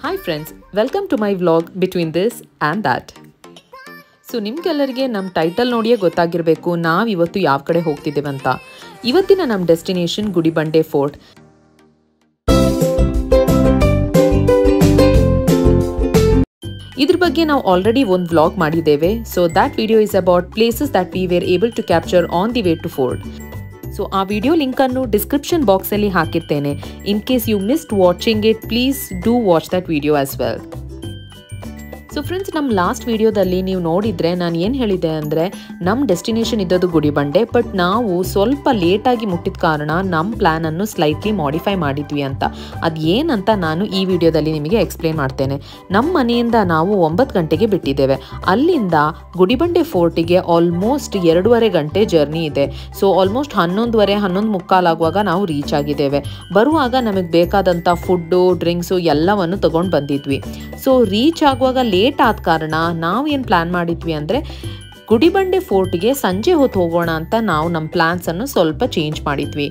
Hi friends, welcome to my vlog between this and that. So ನಿಮ್ಗೆಲ್ಲರಿಗೆ ನಮ್ಮ title ನೋಡಿಯೇ ಗೊತ್ತಾಗಿರಬೇಕು ನಾವು ಇವತ್ತು ಯಾವ ಕಡೆ ಹೋಗ್ತಿದ್ದೇವೆ ಅಂತ. ಇವತ್ತಿನ ನಮ್ಮ ಡೆಸ್ಟಿನೇಷನ್ ಗುಡಿಬಂಡೆ ಫೋರ್ಟ್. ಇದ್ರ ಬಗ್ಗೆ ನಾವು ಆಲ್ರೆಡಿ ಒಂದು ವ್ಲಾಗ್ ಮಾಡಿದ್ದೇವೆ. So that video is about places that we were able to capture on the way to fort. So ಆ ವಿಡಿಯೋ ಲಿಂಕನ್ನು ಡಿಸ್ಕ್ರಿಪ್ಷನ್ ಬಾಕ್ಸಲ್ಲಿ ಹಾಕಿರ್ತೇನೆ. In case you missed watching it, please do watch that video as well. So friends, ನಮ್ಮ last ವಿಡಿಯೋದಲ್ಲಿ ನೀವು ನೋಡಿದರೆ ನಾನು ಏನು ಹೇಳಿದ್ದೆ ಅಂದರೆ ನಮ್ಮ ಡೆಸ್ಟಿನೇಷನ್ ಇದ್ದದ್ದು ಗುಡಿಬಂಡೆ, ಬಟ್ ನಾವು ಸ್ವಲ್ಪ ಲೇಟಾಗಿ ಮುಟ್ಟಿದ ಕಾರಣ ನಮ್ಮ ಪ್ಲ್ಯಾನನ್ನು ಸ್ಲೈಟ್ಲಿ ಮಾಡಿಫೈ ಮಾಡಿದ್ವಿ ಅಂತ. ಅದು ಏನಂತ ನಾನು ಈ ವಿಡಿಯೋದಲ್ಲಿ ನಿಮಗೆ ಎಕ್ಸ್ಪ್ಲೇನ್ ಮಾಡ್ತೇನೆ. ನಮ್ಮ ಮನೆಯಿಂದ ನಾವು 9 ಗಂಟೆಗೆ ಬಿಟ್ಟಿದ್ದೇವೆ. ಅಲ್ಲಿಂದ ಗುಡಿಬಂಡೆ ಫೋರ್ಟಿಗೆ ಆಲ್ಮೋಸ್ಟ್ 2.5 ಗಂಟೆ ಜರ್ನಿ ಇದೆ. ಸೊ ಆಲ್ಮೋಸ್ಟ್ 11:30 ಆಗುವಾಗ ನಾವು ರೀಚ್ ಆಗಿದ್ದೇವೆ. ಬರುವಾಗ ನಮಗೆ ಬೇಕಾದಂಥ ಫುಡ್ಡು, ಡ್ರಿಂಕ್ಸು ಎಲ್ಲವನ್ನು ತೊಗೊಂಡು ಬಂದಿದ್ವಿ. ಸೊ ರೀಚ್ ಆಗುವಾಗ ಲೇಟ್ ಆದ ಕಾರಣ ನಾವು ಏನು ಪ್ಲ್ಯಾನ್ ಮಾಡಿದ್ವಿ ಅಂದರೆ ಗುಡಿಬಂಡೆ ಫೋರ್ಟಿಗೆ ಸಂಜೆ ಹೊತ್ತು ಹೋಗೋಣ ಅಂತ ನಾವು ನಮ್ಮ ಪ್ಲ್ಯಾನ್ಸನ್ನು ಸ್ವಲ್ಪ ಚೇಂಜ್ ಮಾಡಿದ್ವಿ.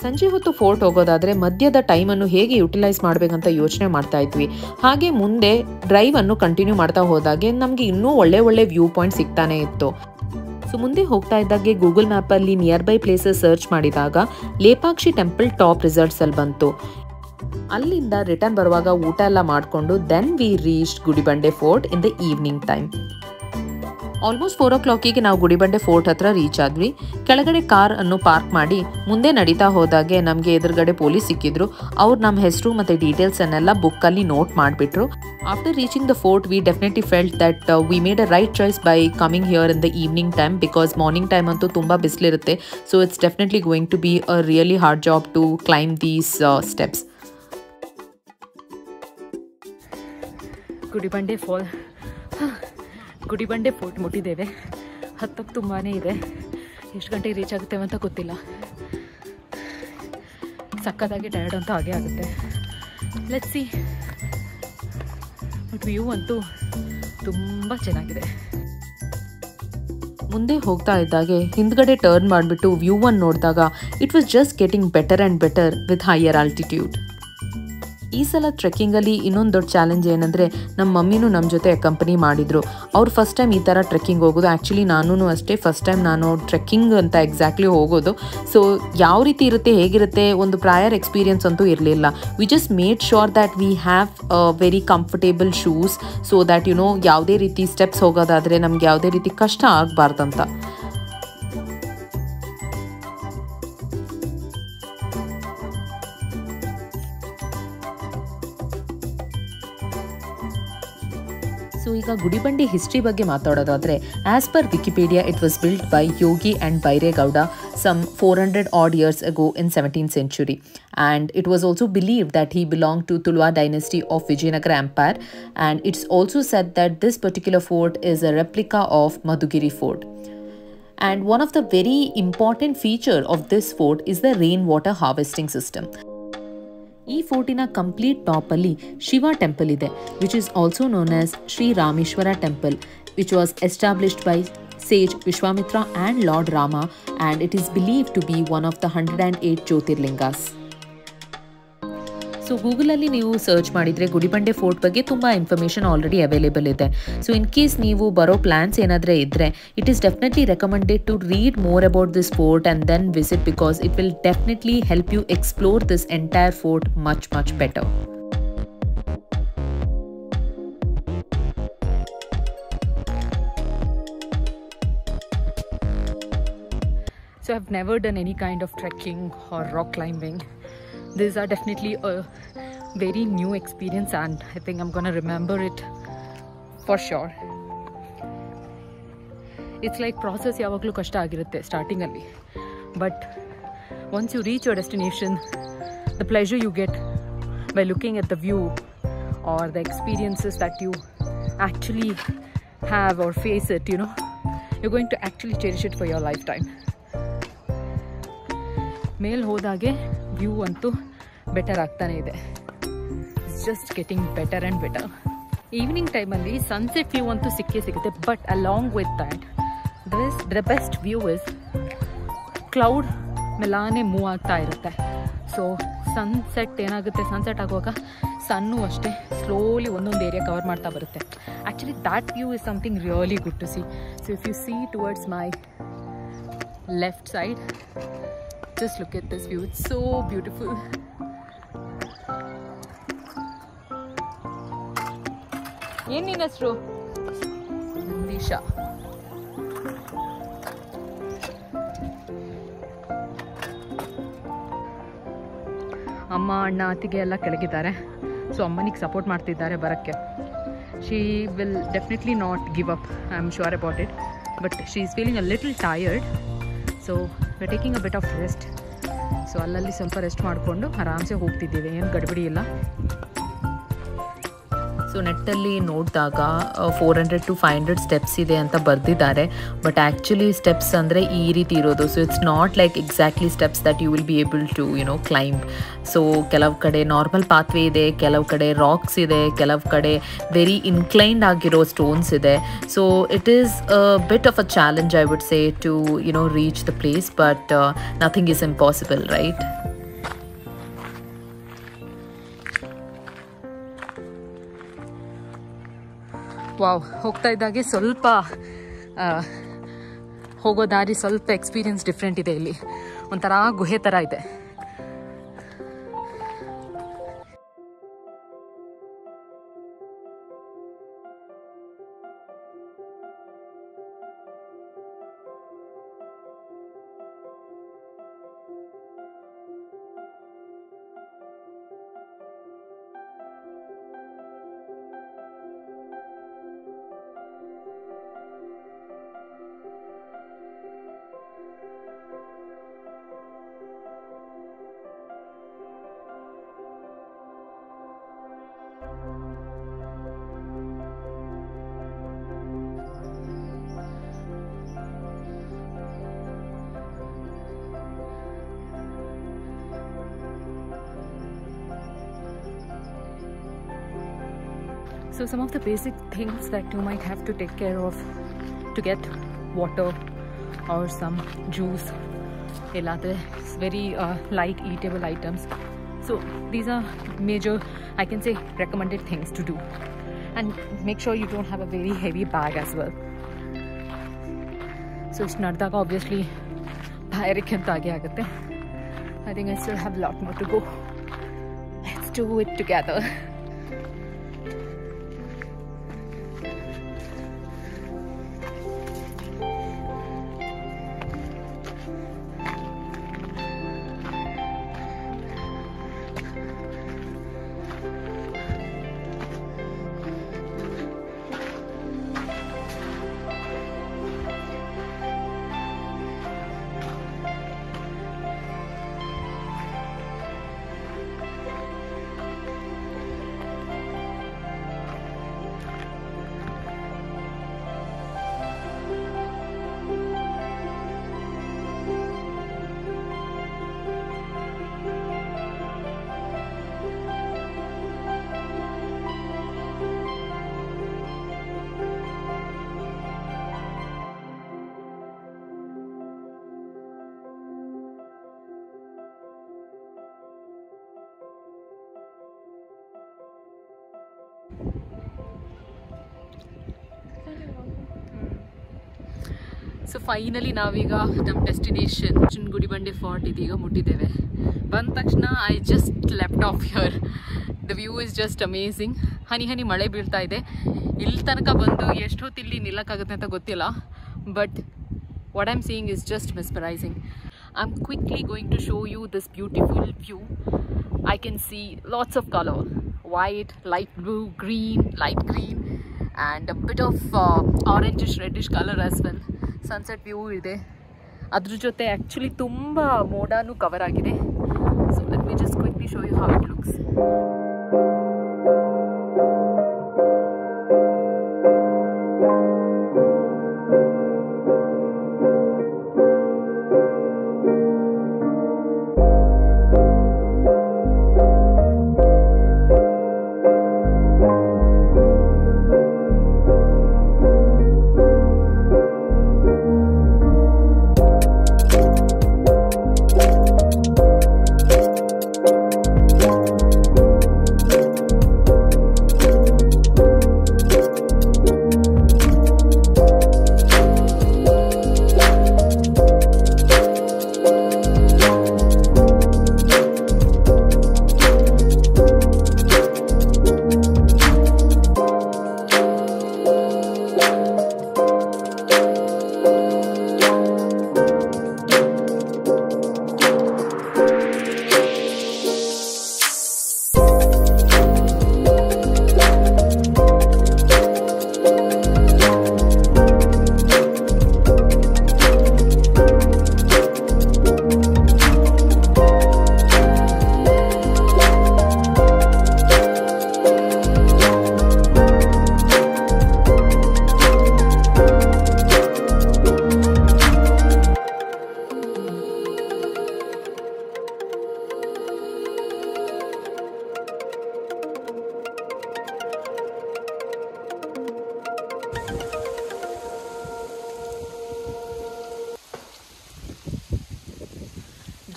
ಸಂಜೆ ಹೊತ್ತು ಫೋರ್ಟ್ ಹೋಗೋದಾದರೆ ಮಧ್ಯದ ಟೈಮನ್ನು ಹೇಗೆ ಯುಟಿಲೈಸ್ ಮಾಡಬೇಕಂತ ಯೋಚನೆ ಮಾಡ್ತಾ ಇದ್ವಿ. ಹಾಗೆ ಮುಂದೆ ಡ್ರೈವನ್ನು ಕಂಟಿನ್ಯೂ ಮಾಡ್ತಾ ಹೋದಾಗೆ ನಮಗೆ ಇನ್ನೂ ಒಳ್ಳೆ ವ್ಯೂ ಪಾಯಿಂಟ್ ಸಿಗ್ತಾನೆ ಇತ್ತು. ಸೊ ಮುಂದೆ ಹೋಗ್ತಾ ಇದ್ದಾಗೆ ಗೂಗಲ್ ಮ್ಯಾಪಲ್ಲಿ ನಿಯರ್ ಬೈ ಪ್ಲೇಸಸ್ ಸರ್ಚ್ ಮಾಡಿದಾಗ ಲೇಪಾಕ್ಷಿ ಟೆಂಪಲ್ ಟಾಪ್ ರಿಸಲ್ಟ್ಸಲ್ಲಿ ಬಂತು. ಅಲ್ಲಿಂದ ರಿಟರ್ನ್ ಬರುವಾಗ ಊಟ ಎಲ್ಲ ಮಾಡಿಕೊಂಡು then we reached Gudibande fort in the evening time. Almost 4 o'clock ನಾವು ಗುಡಿಬಂಡೆ ಫೋರ್ಟ್ ಹತ್ರ ರೀಚ್ ಆದ್ವಿ. ಕೆಳಗಡೆ ಕಾರ್ ಅನ್ನು ಪಾರ್ಕ್ ಮಾಡಿ ಮುಂದೆ ನಡೀತಾ ಹೋದಾಗೆ ನಮಗೆ ಎದುರುಗಡೆ ಪೊಲೀಸ್ ಸಿಕ್ಕಿದ್ರು. ಅವ್ರು ನಮ್ಮ ಹೆಸರು ಮತ್ತು ಡೀಟೇಲ್ಸ್ ಅನ್ನೆಲ್ಲ ಬುಕ್ಕಲ್ಲಿ ನೋಟ್ ಮಾಡಿಬಿಟ್ರು. After reaching the fort we definitely felt that we made a right choice by coming here in the evening time, because morning time ಅಂತೂ ತುಂಬ ಬಿಸಿಲಿರುತ್ತೆ. So it's definitely going to be a really hard job to climb these steps. Gudibande fort ಮುಟ್ಟಿದ್ದೇವೆ. ಹತ್ತಕ್ಕೆ ತುಂಬಾ ಇದೆ. ಎಷ್ಟು ಗಂಟೆಗೆ reach ಆಗುತ್ತೇವೆ ಅಂತ ಗೊತ್ತಿಲ್ಲ. ಸಕ್ಕತ್ತಾಗಿ ಟಯರ್ಡ್ ಅಂತ ಹಾಗೆ ಆಗುತ್ತೆ. Let's see. ಬಟ್ ವ್ಯೂ ಅಂತೂ ತುಂಬ ಚೆನ್ನಾಗಿದೆ. ಮುಂದೆ ಹೋಗ್ತಾ ಇದ್ದಾಗೆ ಹಿಂದ್ಗಡೆ ಟರ್ನ್ ಮಾಡಿಬಿಟ್ಟು ವ್ಯೂವನ್ನು ನೋಡಿದಾಗ it was just getting better and better with higher altitude. ಈ ಸಲ ಟ್ರೆಕ್ಕಿಂಗಲ್ಲಿ ಇನ್ನೊಂದು ದೊಡ್ಡ ಚಾಲೆಂಜ್ ಏನಂದರೆ ನಮ್ಮ ಮಮ್ಮಿನೂ ನಮ್ಮ ಜೊತೆ ಅಕಂಪನಿ ಮಾಡಿದರು. ಅವ್ರು ಫಸ್ಟ್ ಟೈಮ್ ಈ ಥರ ಟ್ರೆಕ್ಕಿಂಗ್ ಹೋಗೋದು. ಆ್ಯಕ್ಚುಲಿ ನಾನೂ ಅಷ್ಟೇ ಫಸ್ಟ್ ಟೈಮ್ ನಾನು ಟ್ರೆಕ್ಕಿಂಗ್ ಅಂತ ಎಕ್ಸಾಕ್ಟ್ಲಿ ಹೋಗೋದು. ಸೊ ಯಾವ ರೀತಿ ಇರುತ್ತೆ, ಹೇಗಿರುತ್ತೆ, ಒಂದು ಪ್ರಯರ್ ಎಕ್ಸ್ಪೀರಿಯನ್ಸ್ ಅಂತೂ ಇರಲಿಲ್ಲ. We just made sure that we have very comfortable shoes so that ಯಾವುದೇ ರೀತಿ ಸ್ಟೆಪ್ಸ್ ಹೋಗೋದಾದರೆ ನಮ್ಗೆ ಯಾವುದೇ ರೀತಿ ಕಷ್ಟ ಆಗಬಾರ್ದಂತ. ಸೊ ಈಗ ಗುಡಿಬಂಡೆ ಹಿಸ್ಟ್ರಿ ಬಗ್ಗೆ ಮಾತಾಡೋದಾದರೆ as per Wikipedia it was built by Yogi and Byregowda some 400 odd years ago in 17th century, and it was also believed that he belonged to Tulwa dynasty of Vijayanagara Empire, and it's also said that this particular fort is a replica of Madhugiri fort. And one of the very important feature of this fort is the rainwater harvesting system. ಈ ಫೋರ್ಟಿನ complete ಟಾಪಲ್ಲಿ Shiva temple ಇದೆ, which is also known as Shri Rameshwara temple, which was established by sage Vishwamitra and Lord Rama, and it is believed to be one of the 108 Jyotirlingas. So ಗೂಗಲಲ್ಲಿ ನೀವು search ಮಾಡಿದರೆ Gudibande fort ಬಗ್ಗೆ ತುಂಬ information already available ಇದೆ. So in case ನೀವು ಬರೋ plans ಏನಾದರೂ ಇದ್ದರೆ it is definitely recommended to read more about this fort and then visit, because it will definitely help you explore this entire fort much better. So I've never done any kind of trekking or rock climbing. These are definitely a very new experience, and I think I'm gonna remember it for sure. It's like process yavaglu kashta agirutte starting alli, but once you reach your destination, the pleasure you get by looking at the view or the experiences that you actually have or face it, you're going to actually cherish it for your lifetime. ಮೇಲ್ ಹೋದಾಗೆ view ಅಂತೂ better ಆಗ್ತಾನೆ ಇದೆ. It's just getting better and better. Evening ಟೈಮಲ್ಲಿ sunset view ಅಂತೂ ಸಿಗುತ್ತೆ, but along with that the best view is cloud ಮೆಲಾನೆ move ಆಗ್ತಾ ಇರುತ್ತೆ. ಸೊ ಸನ್ಸೆಟ್ ಏನಾಗುತ್ತೆ, ಸನ್ಸೆಟ್ ಆಗುವಾಗ ಸನ್ನು ಅಷ್ಟೇ ಸ್ಲೋಲಿ ಒಂದೊಂದು ಏರಿಯಾ ಕವರ್ ಮಾಡ್ತಾ ಬರುತ್ತೆ. Actually that view is something really good to see. So if you see towards my left side, just look at this view, it's so beautiful. ಏನ್ ನಿನ್ನ ಹೆಸರು? ನಂದೀಶಾ. ಅಮ್ಮ ಅಣ್ಣ ಅತ್ತಿಗೆ ಎಲ್ಲ ಕೆಳಗಿದ್ದಾರೆ. ಸೊ ಅಮ್ಮನಿಗೆ ಸಪೋರ್ಟ್ ಮಾಡ್ತಿದ್ದಾರೆ ಬರೋಕ್ಕೆ. She will definitely not give up, I am sure about it. But she is feeling a little tired. So we are taking a bit of rest. So ಅಲ್ಲಲ್ಲಿ ಸ್ವಲ್ಪ ರೆಸ್ಟ್ ಮಾಡಿಕೊಂಡು ಆರಾಮ್ಸೆ ಹೋಗ್ತಿದ್ದೀವಿ, ಏನು ಗಡಿಬಿಡಿ ಇಲ್ಲ. ಸೊ ನೆಟ್ಟಲ್ಲಿ ನೋಡಿದಾಗ 400 to 500 ಸ್ಟೆಪ್ಸ್ ಇದೆ ಅಂತ ಬರೆದಿದ್ದಾರೆ. ಬಟ್ ಆ್ಯಕ್ಚುಲಿ ಸ್ಟೆಪ್ಸ್ ಅಂದರೆ ಈ ರೀತಿ ಇರೋದು. So it's not like exactly steps that you will be able to climb. So ಕೆಲವು ಕಡೆ ನಾರ್ಮಲ್ ಪಾತ್ವೇ ಇದೆ, ಕೆಲವು ಕಡೆ ರಾಕ್ಸ್ ಇದೆ, ಕೆಲವು ಕಡೆ ವೆರಿ ಇನ್ಕ್ಲೈನ್ಡ್ ಆಗಿರೋ ಸ್ಟೋನ್ಸ್ ಇದೆ. So it is a bit of a challenge I would say to reach the place, but nothing is impossible, right? Wow, ಹೋಗ್ತಾ ಇದ್ದಾಗೆ ಸ್ವಲ್ಪ ಹೋಗೋ ದಾರಿ ಸ್ವಲ್ಪ ಎಕ್ಸ್ಪೀರಿಯನ್ಸ್ ಡಿಫ್ರೆಂಟ್ ಇದೆ. ಇಲ್ಲಿ ಒಂಥರ ಗುಹೆ ಥರ ಇದೆ. So some of the basic things that you might have to take care of to get water or some juice, very light eatable items. So these are major, I can say, recommended things to do. And make sure you don't have a very heavy bag as well. So it's not obviously I think I still have a lot more to go. Let's do it together. So finally ನಾವೀಗ ನಮ್ಮ destination Gudibande fort ಇದೀಗ ಮುಟ್ಟಿದ್ದೇವೆ. ಬಂದ ತಕ್ಷಣ I just left off here. The view is just amazing. ಹನಿ ಹನಿ ಮಳೆ ಬೀಳ್ತಾ ಇದೆ. ಇಲ್ಲಿ ತನಕ ಬಂದು ಎಷ್ಟೊತ್ತು ಇಲ್ಲಿ ನಿಲ್ಲಕ್ಕಾಗುತ್ತೆ ಅಂತ ಗೊತ್ತಿಲ್ಲ, but what I am seeing is just mesmerising. I am quickly going to show you this beautiful view. I can see lots of color, white, light blue, green, light green, and a bit of orangish reddish color as well. Sunset view ಇದೆ. ಅದ್ರ ಜೊತೆ actually ತುಂಬ ಮೋಡನೂ cover ಆಗಿದೆ. So let me just quickly show you how it looks.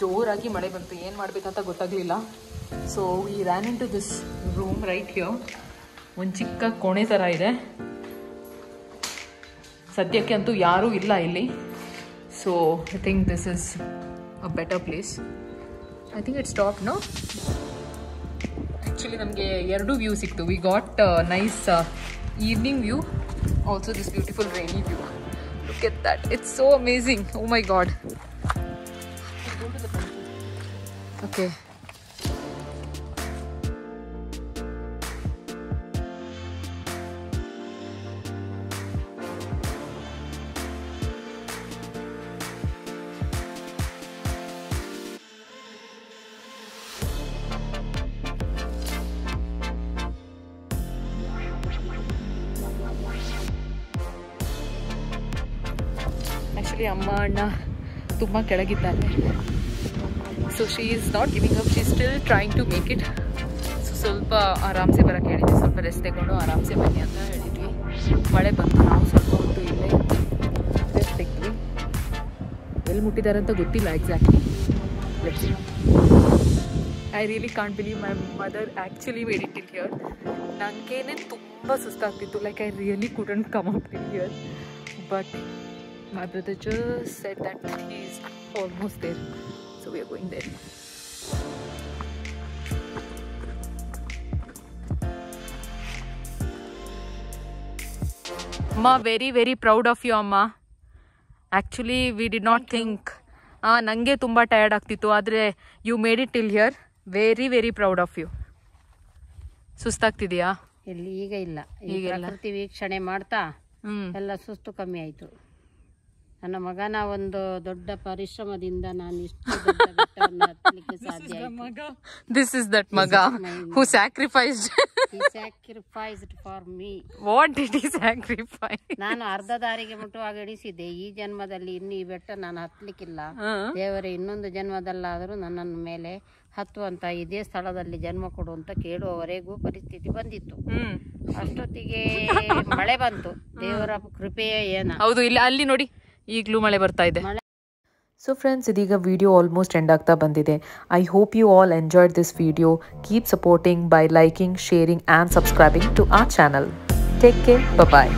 ಜೋರಾಗಿ ಮಳೆ ಬಂತು, ಏನು ಮಾಡಬೇಕಂತ ಗೊತ್ತಾಗಲಿಲ್ಲ. So we ran into this room right here. ಒಂದು ಚಿಕ್ಕ ಕೋಣೆ ಥರ ಇದೆ. ಸದ್ಯಕ್ಕೆ ಅಂತೂ ಯಾರೂ ಇಲ್ಲ ಇಲ್ಲಿ. So I think this is a better place. I think it's top no. Actually ನಮಗೆ 2 ವ್ಯೂ ಸಿಕ್ತು. We got nice evening view, also this beautiful rainy view. Look at that, it's so amazing. Oh my god. Okay. Actually ಅಮ್ಮ ಅಣ್ಣ ತುಂಬ ಕೆಳಗಿದ್ದಾರೆ. So she is not giving up, she still trying to make it. So ಸ್ವಲ್ಪ ಆರಾಮ್ಸೆ ಬರೋಕ್ಕೆ ಹೇಳಿದ್ವಿ, ಸ್ವಲ್ಪ rest ತಗೊಂಡು ಆರಾಮ್ಸೆ ಬನ್ನಿ ಅಂತ ಹೇಳಿದ್ವಿ. ಮಳೆ ಬಂತು, ನಾವು ಸ್ವಲ್ಪ ಹೊತ್ತು ಇಲ್ಲೇ ರೆಸ್ಟ್ ತೆಗ್ದ್ವಿ. ಎಲ್ಲಿ ಮುಟ್ಟಿದ್ದಾರೆ ಅಂತ ಗೊತ್ತಿಲ್ಲ exactly. I really can't believe my mother actually made it till here. ನನಗೇನೆ ತುಂಬ ಸುಸ್ತಾಗ್ತಿತ್ತು, like I really couldn't come up till here. But my brother just said that he is almost there, so we are going there. Amma, very very proud of you amma. Actually we did not think nange tumba tired ಆಗ್ತಿತ್ತು, ಆದರೆ you made it till here. Very very proud of you. ಸುಸ್ತಾಗ್ತಿದೆಯಾ? ಇಲ್ಲಿ ಈಗ ಇಲ್ಲ, ಈಗ ಪ್ರಕೃತಿ ವೀಕ್ಷಣೆ ಮಾಡ್ತಾ ಎಲ್ಲ ಸುಸ್ತು ಕಮ್ಮಿ ಆಯಿತು. ನನ್ನ ಮಗನ ಒಂದು ದೊಡ್ಡ ಪರಿಶ್ರಮದಿಂದ ನಾನು ಇಷ್ಟು ದೊಡ್ಡ ಬೆಟ್ಟವನ್ನು ಹತ್ತಲಿಕ್ಕೆ ಸಾಧ್ಯ ಆಯಿತು. This is that maga who sacrificed. He sacrificed for me. What did he sacrifice? ನಾನು ಅರ್ಧ ದಾರಿಗೆ ಮುಟ್ಟುವಾಗ ಎಣಿಸಿದ್ದೆ, ಈ ಜನ್ಮದಲ್ಲಿ ಇನ್ನು ಈ ಬೆಟ್ಟ ನಾನು ಹತ್ತಲಿಕ್ಕಿಲ್ಲ, ದೇವರೇ ಇನ್ನೊಂದು ಜನ್ಮದಲ್ಲಾದರೂ ನನ್ನನ್ನು ಮೇಲೆ ಹತ್ತುವಂತ ಇದೇ ಸ್ಥಳದಲ್ಲಿ ಜನ್ಮ ಕೊಡು ಅಂತ ಕೇಳುವವರೆಗೂ ಪರಿಸ್ಥಿತಿ ಬಂದಿತ್ತು. ಅಷ್ಟೊತ್ತಿಗೆ ಮಳೆ ಬಂತು, ದೇವರ ಕೃಪೆಯೇ ಏನ. ಹೌದು, ಇಲ್ಲಿ ಅಲ್ಲಿ ನೋಡಿ ಈಗಲೂ ಮಳೆ ಬರ್ತಾ ಇದೆ. ಸೊ ಫ್ರೆಂಡ್ಸ್, ಇದೀಗ ವಿಡಿಯೋ ಆಲ್ಮೋಸ್ಟ್ ಎಂಡ್ ಆಗ್ತಾ ಬಂದಿದೆ. I hope you all enjoyed this video. Keep supporting by liking, sharing and subscribing to our channel. Take care, bye.